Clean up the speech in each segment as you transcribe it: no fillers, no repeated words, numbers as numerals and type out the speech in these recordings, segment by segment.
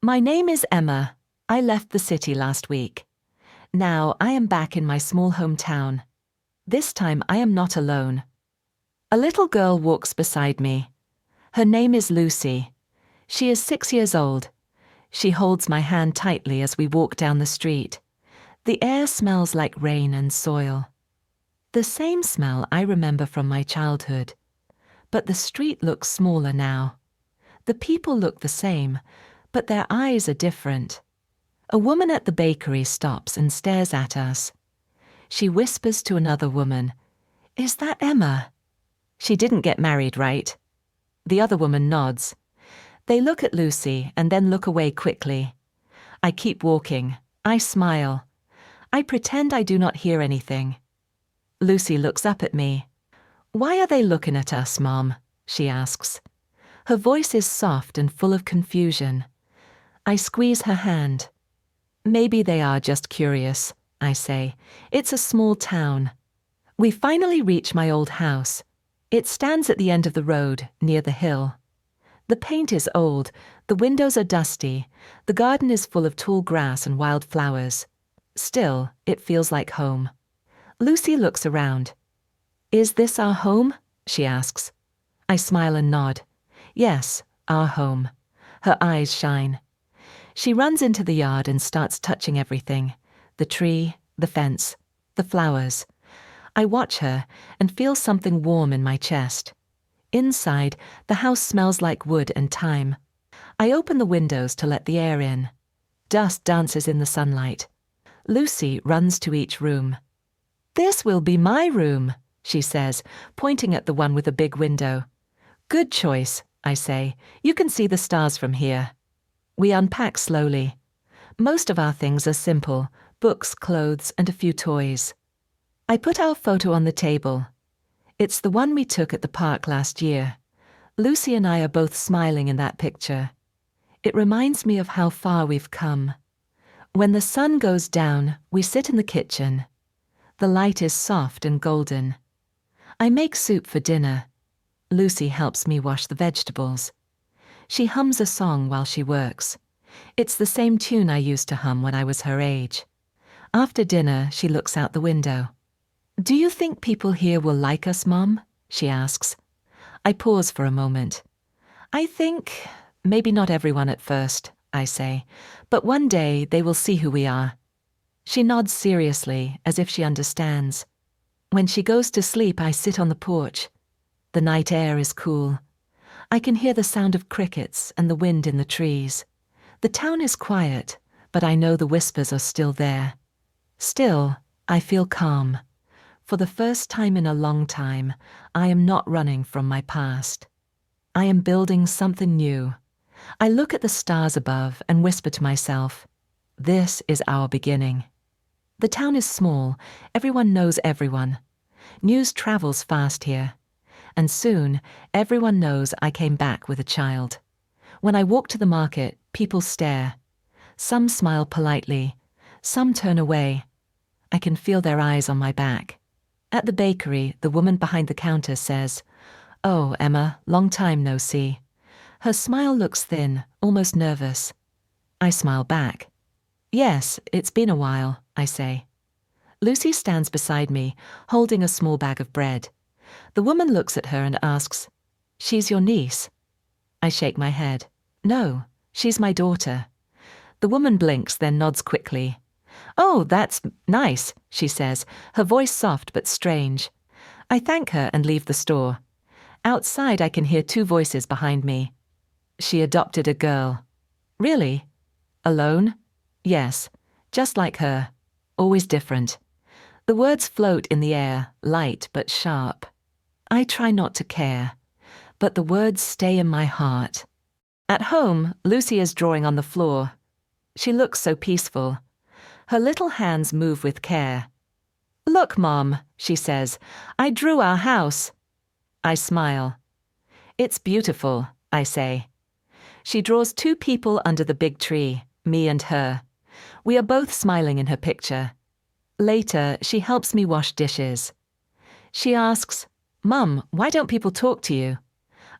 My name is Emma. I left the city last week. Now I am back in my small hometown. This time I am not alone. A little girl walks beside me. Her name is Lucy. She is 6 years old. She holds my hand tightly as we walk down the street. The air smells like rain and soil. The same smell I remember from my childhood. But the street looks smaller now. The people look the same, but their eyes are different. A woman at the bakery stops and stares at us. She whispers to another woman, "Is that Emma?" She didn't get married, right? The other woman nods. They look at Lucy and then look away quickly. I keep walking. I smile. I pretend I do not hear anything. Lucy looks up at me. "Why are they looking at us, Mom?" she asks. Her voice is soft and full of confusion. I squeeze her hand. "Maybe they are just curious," I say. "It's a small town." We finally reach my old house. It stands at the end of the road, near the hill. The paint is old, the windows are dusty, the garden is full of tall grass and wild flowers. Still, it feels like home. Lucy looks around. "Is this our home?" she asks. I smile and nod. "Yes, our home." Her eyes shine. She runs into the yard and starts touching everything. The tree, the fence, the flowers. I watch her and feel something warm in my chest. Inside, the house smells like wood and thyme. I open the windows to let the air in. Dust dances in the sunlight. Lucy runs to each room. "This will be my room," she says, pointing at the one with a big window. "Good choice," I say. "You can see the stars from here." We unpack slowly. Most of our things are simple: books, clothes, and a few toys. I put our photo on the table. It's the one we took at the park last year. Lucy and I are both smiling in that picture. It reminds me of how far we've come. When the sun goes down, we sit in the kitchen. The light is soft and golden. I make soup for dinner. Lucy helps me wash the vegetables. She hums a song while she works. It's the same tune I used to hum when I was her age. After dinner, she looks out the window. "Do you think people here will like us, Mom?" she asks. I pause for a moment. "I think maybe not everyone at first," I say, "but one day they will see who we are." She nods seriously, as if she understands. When she goes to sleep, I sit on the porch. The night air is cool. I can hear the sound of crickets and the wind in the trees. The town is quiet, but I know the whispers are still there. Still, I feel calm. For the first time in a long time, I am not running from my past. I am building something new. I look at the stars above and whisper to myself, "This is our beginning." The town is small. Everyone knows everyone. News travels fast here. And soon, everyone knows I came back with a child. When I walk to the market, people stare. Some smile politely. Some turn away. I can feel their eyes on my back. At the bakery, the woman behind the counter says, "Oh, Emma, long time no see." Her smile looks thin, almost nervous. I smile back. "Yes, it's been a while," I say. Lucy stands beside me, holding a small bag of bread. The woman looks at her and asks, "She's your niece?" I shake my head. "No, she's my daughter." The woman blinks, then nods quickly. "Oh, that's nice," she says, her voice soft but strange. I thank her and leave the store. Outside, I can hear two voices behind me. "She adopted a girl." "Really? Alone?" "Yes, just like her. Always different." The words float in the air, light but sharp. I try not to care, but the words stay in my heart. At home, Lucy is drawing on the floor. She looks so peaceful. Her little hands move with care. "Look, Mom," she says, "I drew our house." I smile. "It's beautiful," I say. She draws two people under the big tree, me and her. We are both smiling in her picture. Later, she helps me wash dishes. She asks, "Mum, why don't people talk to you?"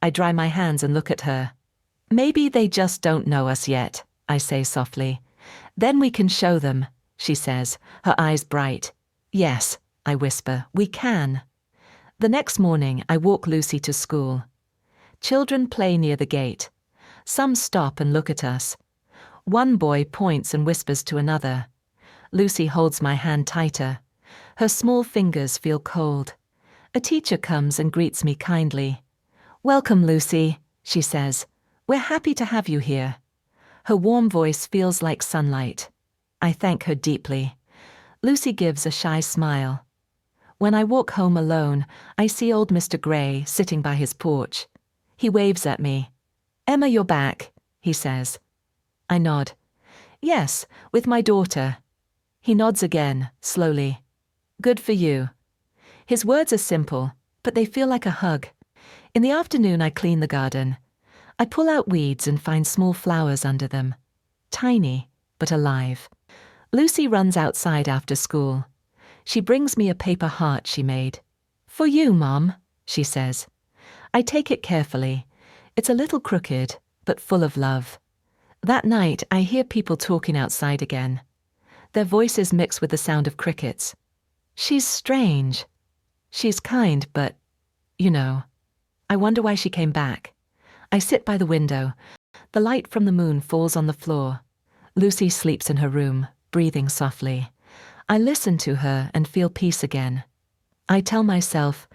I dry my hands and look at her. "Maybe they just don't know us yet," I say softly. Then we can show them, she says, her eyes bright. Yes, I whisper, we can. The next morning, I walk Lucy to school. Children play near the gate. Some stop and look at us. One boy points and whispers to another. Lucy holds my hand tighter. Her small fingers feel cold. A teacher comes and greets me kindly. Welcome, Lucy, she says. We're happy to have you here. Her warm voice feels like sunlight. I thank her deeply. Lucy gives a shy smile. When I walk home alone, I see old Mr. Gray sitting by his porch. He waves at me. Emma, you're back, he says. I nod. Yes, with my daughter. He nods again, slowly. Good for you. His words are simple, but they feel like a hug. In the afternoon, I clean the garden. I pull out weeds and find small flowers under them. Tiny, but alive. Lucy runs outside after school. She brings me a paper heart she made. For you, Mom, she says. I take it carefully. It's a little crooked, but full of love. That night, I hear people talking outside again. Their voices mix with the sound of crickets. She's strange. She's kind, but, you know. I wonder why she came back. I sit by the window. The light from the moon falls on the floor. Lucy sleeps in her room, breathing softly. I listen to her and feel peace again. I tell myself,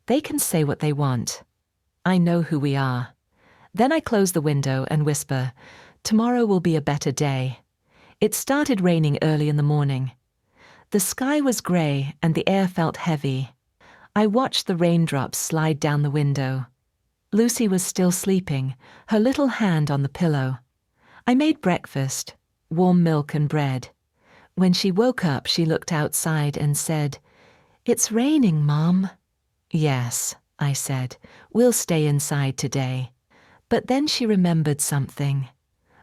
they can say what they want. I know who we are. Then I close the window and whisper, tomorrow will be a better day. It started raining early in the morning. The sky was grey and the air felt heavy. I watched the raindrops slide down the window. Lucy was still sleeping, her little hand on the pillow. I made breakfast, warm milk and bread. When she woke up, she looked outside and said, It's raining, Mom. Yes, I said, we'll stay inside today. But then she remembered something.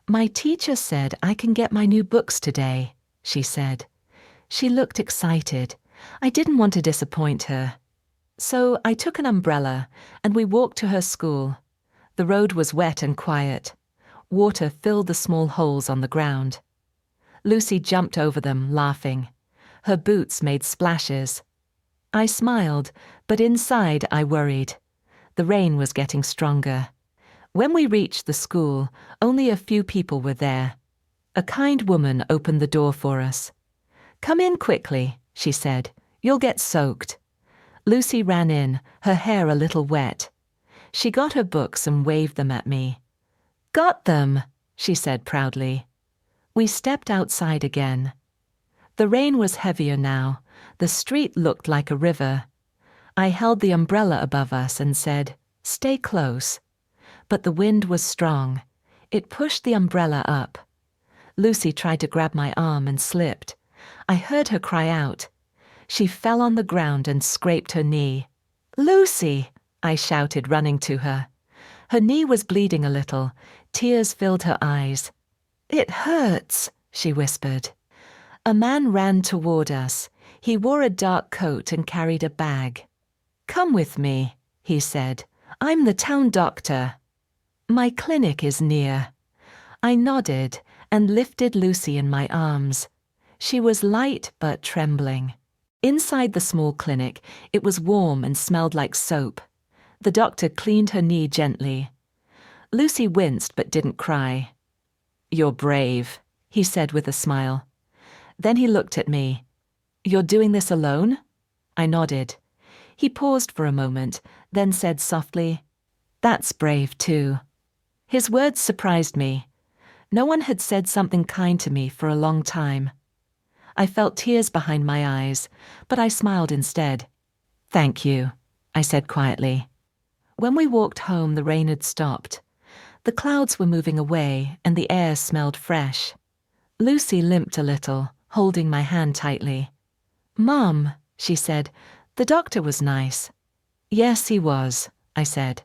My teacher said I can get my new books today, she said. She looked excited. I didn't want to disappoint her. So I took an umbrella and we walked to her school. The road was wet and quiet. Water filled the small holes on the ground. Lucy jumped over them, laughing. Her boots made splashes. I smiled, but inside I worried. The rain was getting stronger. When we reached the school, only a few people were there. A kind woman opened the door for us. Come in quickly, she said. You'll get soaked. Lucy ran in, her hair a little wet. She got her books and waved them at me. Got them, she said proudly. We stepped outside again. The rain was heavier now. The street looked like a river. I held the umbrella above us and said, Stay close. But the wind was strong. It pushed the umbrella up. Lucy tried to grab my arm and slipped. I heard her cry out. She fell on the ground and scraped her knee. Lucy, I shouted, running to her. Her knee was bleeding a little. Tears filled her eyes. It hurts, she whispered. A man ran toward us. He wore a dark coat and carried a bag. Come with me, he said. I'm the town doctor. My clinic is near. I nodded and lifted Lucy in my arms. She was light but trembling. Inside the small clinic, it was warm and smelled like soap. The doctor cleaned her knee gently. Lucy winced but didn't cry. You're brave, he said with a smile. Then he looked at me. You're doing this alone? I nodded. He paused for a moment, then said softly, That's brave too. His words surprised me. No one had said something kind to me for a long time. I felt tears behind my eyes, but I smiled instead. Thank you, I said quietly. When we walked home, the rain had stopped. The clouds were moving away, and the air smelled fresh. Lucy limped a little, holding my hand tightly. Mom, she said, the doctor was nice. Yes, he was, I said.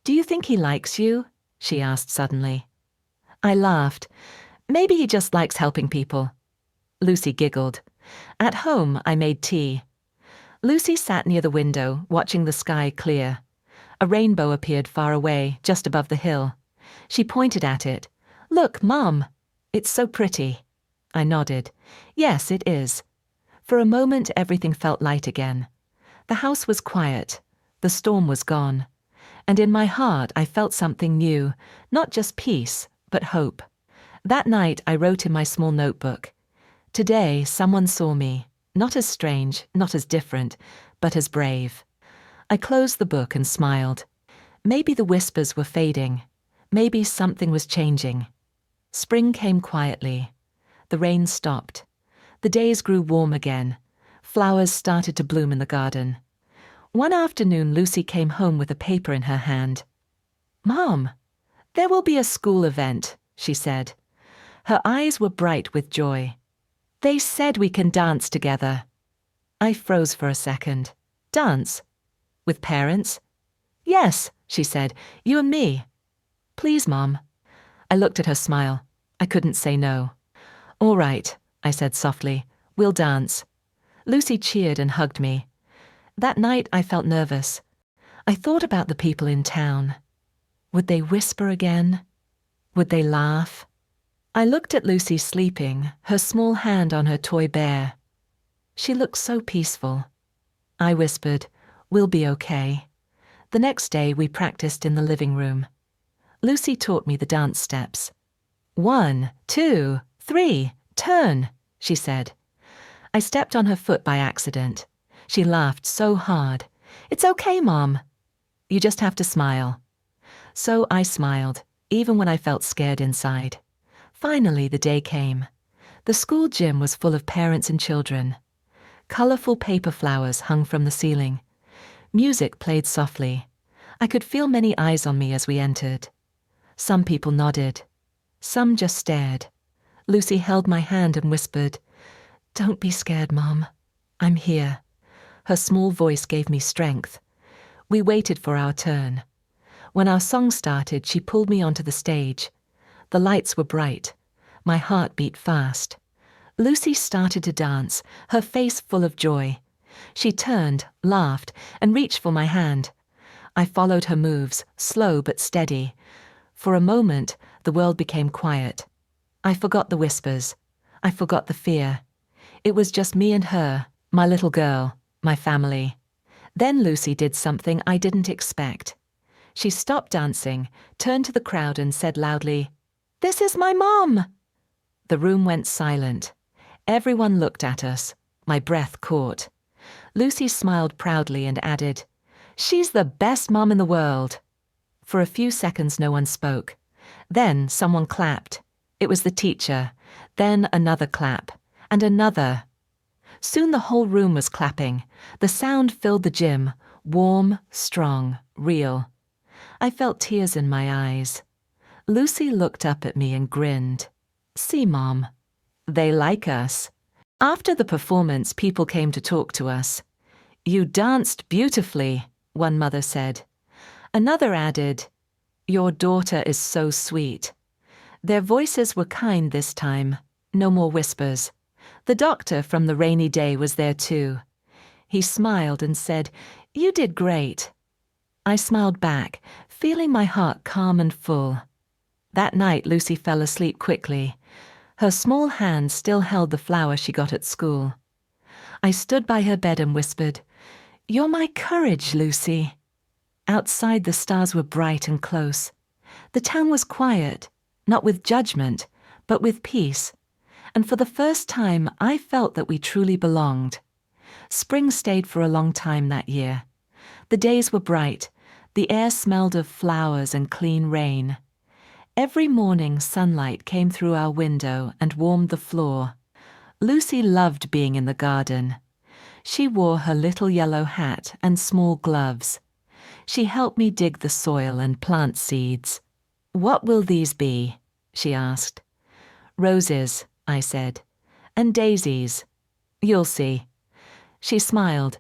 Do you think he likes you? She asked suddenly. I laughed. Maybe he just likes helping people. Lucy giggled. At home, I made tea. Lucy sat near the window, watching the sky clear. A rainbow appeared far away, just above the hill. She pointed at it. Look, Mom. It's so pretty. I nodded. Yes, it is. For a moment, everything felt light again. The house was quiet. The storm was gone. And in my heart, I felt something new, not just peace, but hope. That night, I wrote in my small notebook, "Today, someone saw me, not as strange, not as different, but as brave." I closed the book and smiled. Maybe the whispers were fading. Maybe something was changing. Spring came quietly. The rain stopped. The days grew warm again. Flowers started to bloom in the garden. One afternoon, Lucy came home with a paper in her hand. "Mom, there will be a school event," she said. Her eyes were bright with joy. "They said we can dance together." I froze for a second. "Dance? With parents?" "Yes," she said, "you and me." "Please, Mom." I looked at her smile. I couldn't say no. "All right," I said softly. "We'll dance." Lucy cheered and hugged me. That night I felt nervous. I thought about the people in town. Would they whisper again? Would they laugh? I looked at Lucy sleeping, her small hand on her toy bear. She looked so peaceful. I whispered, "We'll be okay." The next day we practiced in the living room. Lucy taught me the dance steps. 1, 2, 3, turn, she said. I stepped on her foot by accident. She laughed so hard. "It's okay, Mom. You just have to smile." So I smiled, even when I felt scared inside. Finally, the day came. The school gym was full of parents and children. Colorful paper flowers hung from the ceiling. Music played softly. I could feel many eyes on me as we entered. Some people nodded. Some just stared. Lucy held my hand and whispered, "Don't be scared, Mom. I'm here." Her small voice gave me strength. We waited for our turn. When our song started, she pulled me onto the stage. The lights were bright. My heart beat fast. Lucy started to dance, her face full of joy. She turned, laughed, and reached for my hand. I followed her moves, slow but steady. For a moment, the world became quiet. I forgot the whispers. I forgot the fear. It was just me and her, my little girl, my family. Then Lucy did something I didn't expect. She stopped dancing, turned to the crowd and said loudly, "This is my mom!" The room went silent. Everyone looked at us. My breath caught. Lucy smiled proudly and added, "She's the best mom in the world." For a few seconds no one spoke. Then someone clapped. It was the teacher. Then another clap. And another. Soon the whole room was clapping. The sound filled the gym, warm, strong, real. I felt tears in my eyes. Lucy looked up at me and grinned. "See, Mom, they like us." After the performance, people came to talk to us. "You danced beautifully," one mother said. Another added, "Your daughter is so sweet." Their voices were kind this time, no more whispers. The doctor from the rainy day was there too. He smiled and said, "You did great." I smiled back, feeling my heart calm and full. That night, Lucy fell asleep quickly. Her small hand still held the flower she got at school. I stood by her bed and whispered, "You're my courage, Lucy." Outside, the stars were bright and close. The town was quiet, not with judgment, but with peace. And for the first time, I felt that we truly belonged. Spring stayed for a long time that year. The days were bright. The air smelled of flowers and clean rain. Every morning, sunlight came through our window and warmed the floor. Lucy loved being in the garden. She wore her little yellow hat and small gloves. She helped me dig the soil and plant seeds. "What will these be?" she asked. "Roses," I said, "and daisies. You'll see." She smiled.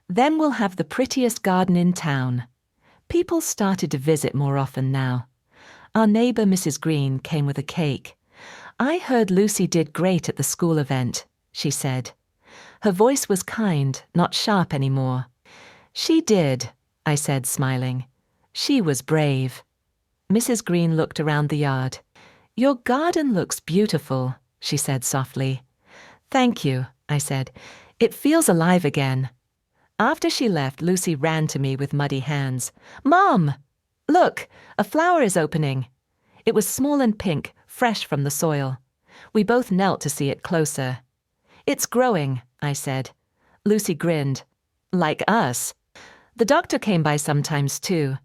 "Then we'll have the prettiest garden in town." People started to visit more often now. Our neighbor, Mrs. Green, came with a cake. "I heard Lucy did great at the school event," she said. Her voice was kind, not sharp anymore. "She did," I said, smiling. "She was brave." Mrs. Green looked around the yard. Your garden looks beautiful, she said softly. Thank you, I said. It feels alive again. After she left, Lucy ran to me with muddy hands. Mom! Look, a flower is opening. It was small and pink, fresh from the soil. We both knelt to see it closer. It's growing, I said. Lucy grinned. Like us. The doctor came by sometimes too.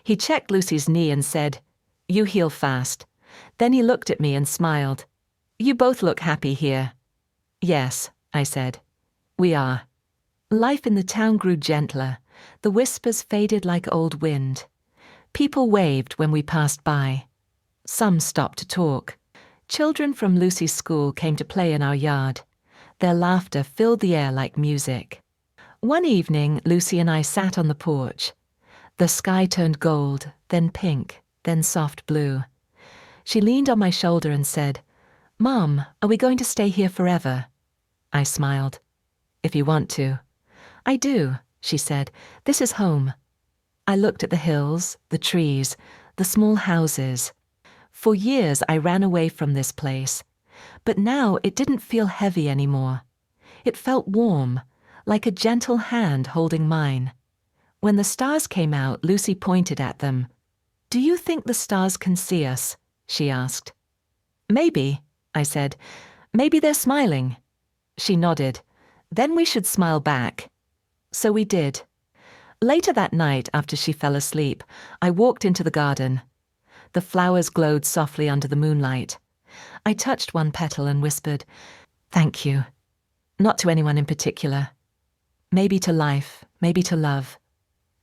He checked Lucy's knee and said, You heal fast. Then he looked at me and smiled. You both look happy here. Yes, I said. We are. Life in the town grew gentler. The whispers faded like old wind. People waved when we passed by. Some stopped to talk. Children from Lucy's school came to play in our yard. Their laughter filled the air like music. One evening, Lucy and I sat on the porch. The sky turned gold, then pink, then soft blue. She leaned on my shoulder and said, Mom, are we going to stay here forever? I smiled. If you want to. I do, she said. This is home. I looked at the hills, the trees, the small houses. For years I ran away from this place, but now it didn't feel heavy anymore. It felt warm, like a gentle hand holding mine. When the stars came out, Lucy pointed at them. Do you think the stars can see us? She asked. Maybe, I said. Maybe they're smiling. She nodded. Then we should smile back. So we did. Later that night, after she fell asleep, I walked into the garden. The flowers glowed softly under the moonlight. I touched one petal and whispered, Thank you. Not to anyone in particular. Maybe to life, maybe to love.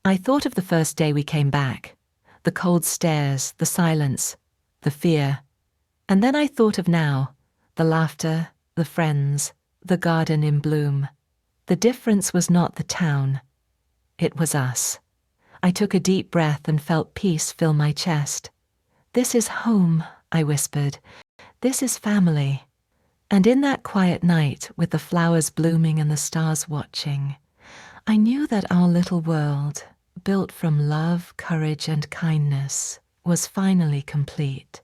I thought of the first day we came back. The cold stares, the silence, the fear. And then I thought of now, the laughter, the friends, the garden in bloom. The difference was not the town. It was us. I took a deep breath and felt peace fill my chest. This is home, I whispered. This is family. And in that quiet night, with the flowers blooming and the stars watching, I knew that our little world, built from love, courage, and kindness, was finally complete.